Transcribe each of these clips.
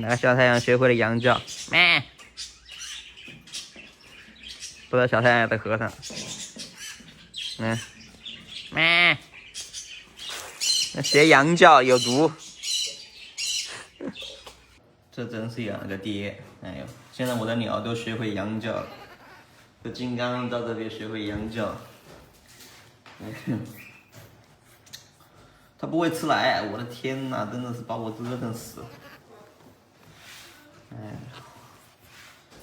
那个小太阳学会了羊叫，咩！不知道小太阳在喝啥。咩！学羊叫有毒。这真是养了个爹！哎呦，现在我的鸟都学会羊叫了，这金刚到这边学会羊叫。它不会吃奶，我的天哪，真的是把我折腾死。哎，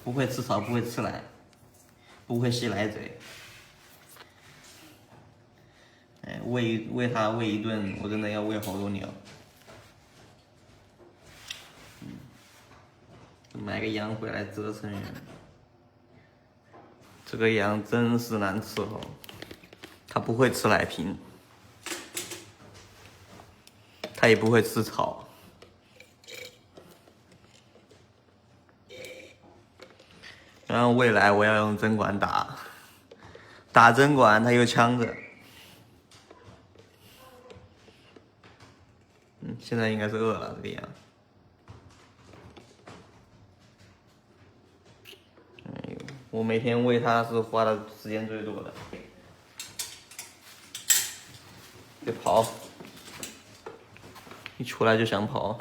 不会吃草，不会吃奶，不会吸奶嘴。哎，喂它喂一顿，我真的要喂好多鸟。买个羊回来折腾人。这个羊真是难伺候，它不会吃奶瓶，它也不会吃草。然后未来我要用针管打针管，它又呛着。现在应该是饿了，这个羊。哎呦，我每天喂它是花的时间最多的。得跑，一出来就想跑。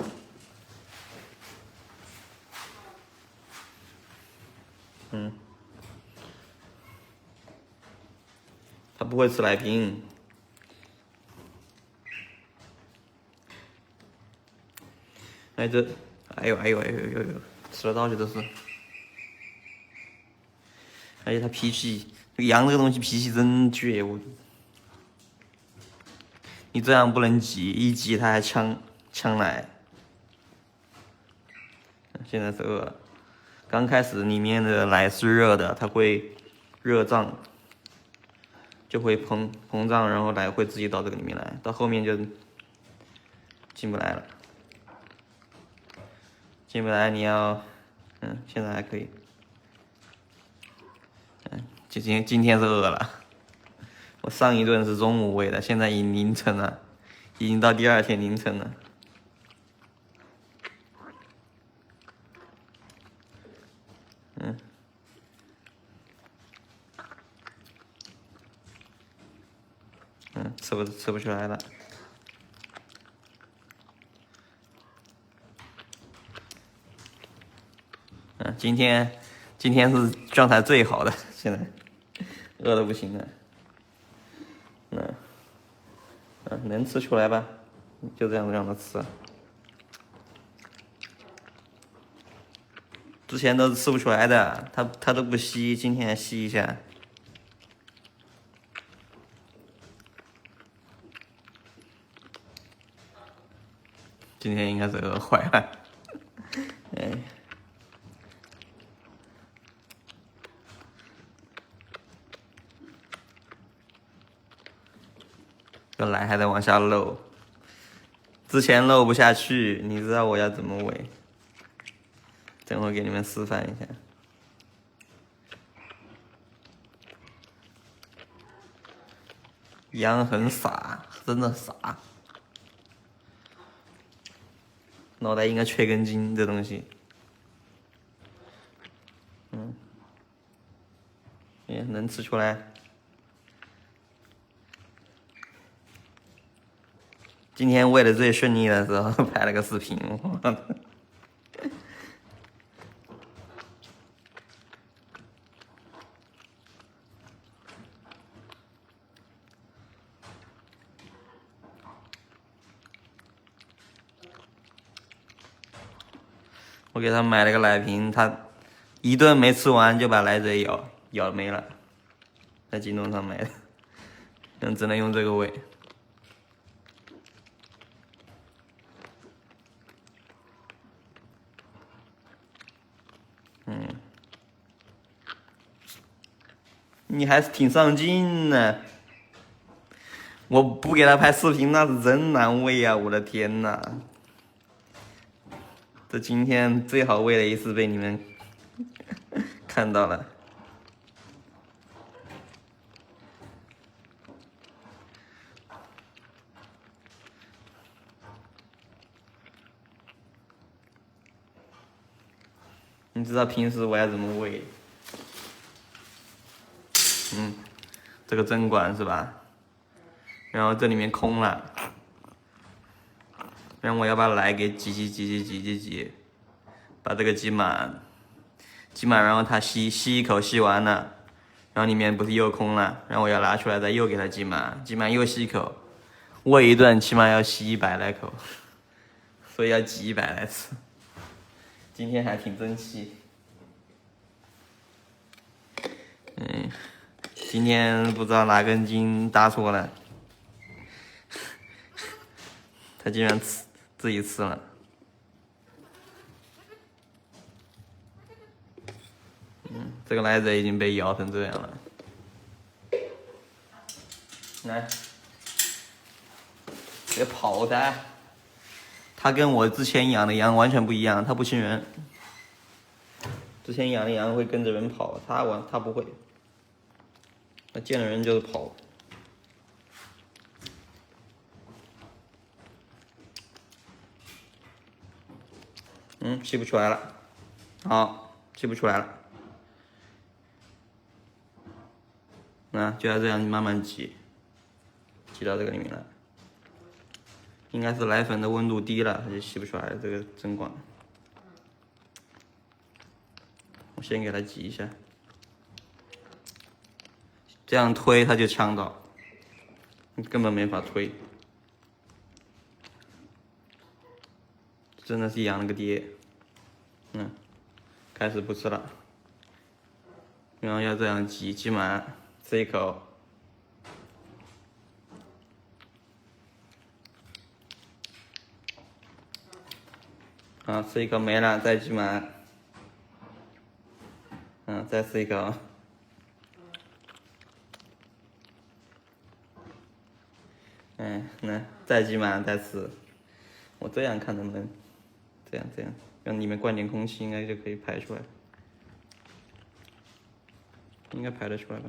它不会吃奶瓶。哎这，哎呦，吃了到处都是。而且它脾气，这个羊这个东西脾气真倔，你这样不能挤，一挤它还呛奶。现在是饿了，刚开始里面的奶是热的，它会热胀，就会膨胀，然后奶会自己到这个里面来，到后面就进不来了。进不来你要，现在还可以。今天是饿了，我上一顿是中午喂的，现在已经凌晨了，已经到第二天凌晨了。吃不出来了。今天是状态最好的，现在饿得不行了。能吃出来吧？就这样让它吃。之前都是吃不出来的，它都不吸，今天吸一下。今天应该是饿坏了。哎。这奶还在往下漏，之前漏不下去，你知道我要怎么喂？等会给你们示范一下。羊很傻，真的傻，脑袋应该缺根筋，这东西。能吃出来。今天喂的最顺利的时候拍了个视频，我给他买了个奶瓶，他一顿没吃完就把奶嘴咬没了，在京东上买的，只能用这个喂。你还是挺上进呢。我不给他拍视频那是真难喂啊！我的天哪，这今天最好喂的一次被你们看到了。你知道平时我要怎么喂？这个针管是吧？然后这里面空了，然后我要把奶给挤，把这个挤满，然后它吸一口，吸完了，然后里面不是又空了，然后我要拿出来再又给它挤满又吸一口，喂一顿起码要吸100来口，所以要挤100来次。今天还挺争气。今天不知道哪根筋搭错了，他竟然自己吃了。这个奶嘴已经被咬成这样了。来，别跑的。它跟我之前养的羊完全不一样，它不亲人。之前养的羊会跟着人跑，它不会，它见了人就是跑。吸不出来了，好，吸不出来了。就要这样慢慢挤到这个里面来。应该是奶粉的温度低了，它就吸不出来了这个针管。我先给它挤一下，这样推它就呛到，你根本没法推。真的是养了个爹。开始不吃了，然后要这样挤满，吃一口。吃一口没了，再挤满。再吃一口。来，再挤满，再吃。我这样看能不能，这样，让里面灌点空气，应该就可以排出来。应该排得出来吧？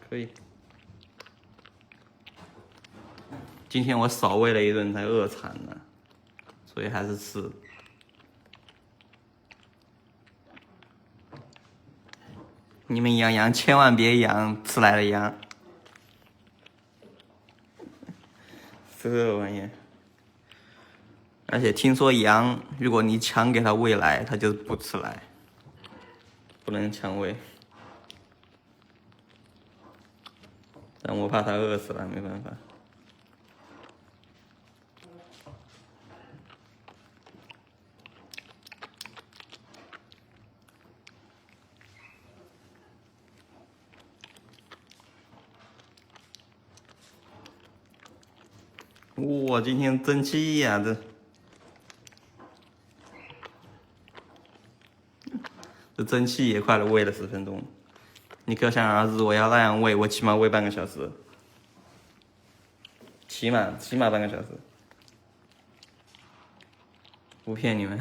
可以。今天我少喂了一顿，才饿惨了，所以还是吃。你们养羊千万别养吃奶的羊，这玩意儿。而且听说羊，如果你强给它喂奶，它就不吃奶，不能强喂。但我怕它饿死了，没办法。哇，今天争气呀！这争气也快了，喂了10分钟。你可想而知，我要那样喂，我起码喂半个小时，起码半个小时，不骗你们。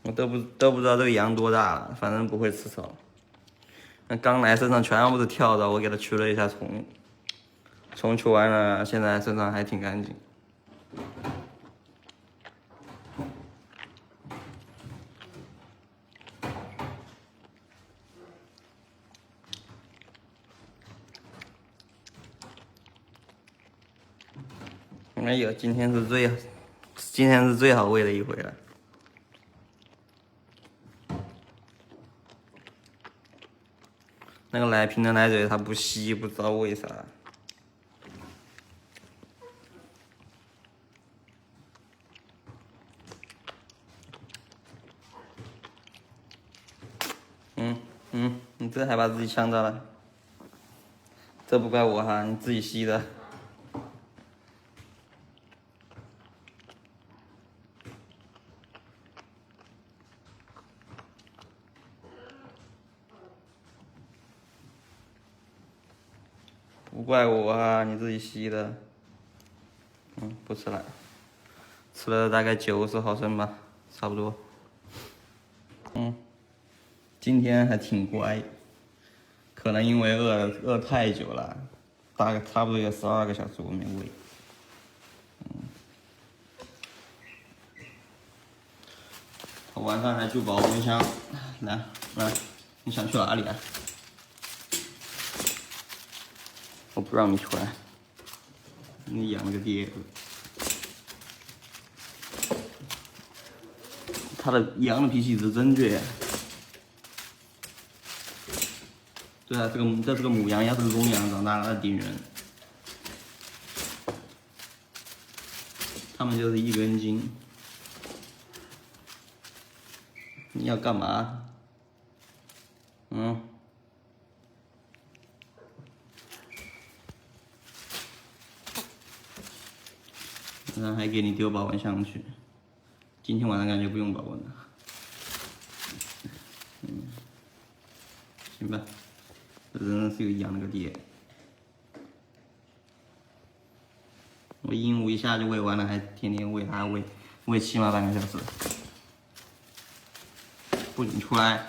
我都不知道这个羊多大了，反正不会吃草。那刚来身上全部是跳蚤，我给它驱了一下虫，虫驱完了，现在身上还挺干净。哎呦，今天是最好喂的一回了。那个奶瓶的奶嘴它不吸，不知道为啥。你这还把自己呛到了，这不怪我哈，你自己吸的。不怪我啊，你自己吸的。不吃了，吃了大概90毫升吧，差不多。今天还挺乖，可能因为饿太久了，大概差不多有12个小时我没喂。他晚上还住保温箱，来，你想去哪里啊？我不让你出来，你养了个爹。他的羊的脾气是真倔。对啊，这是个母羊，要是公羊长大了顶人。他们就是1根筋。你要干嘛？晚上还给你丢保温箱去。今天晚上感觉不用保温了。行吧，这真的是养了个爹。我鹦鹉一下就喂完了，还天天喂它喂起码半个小时，不准出来。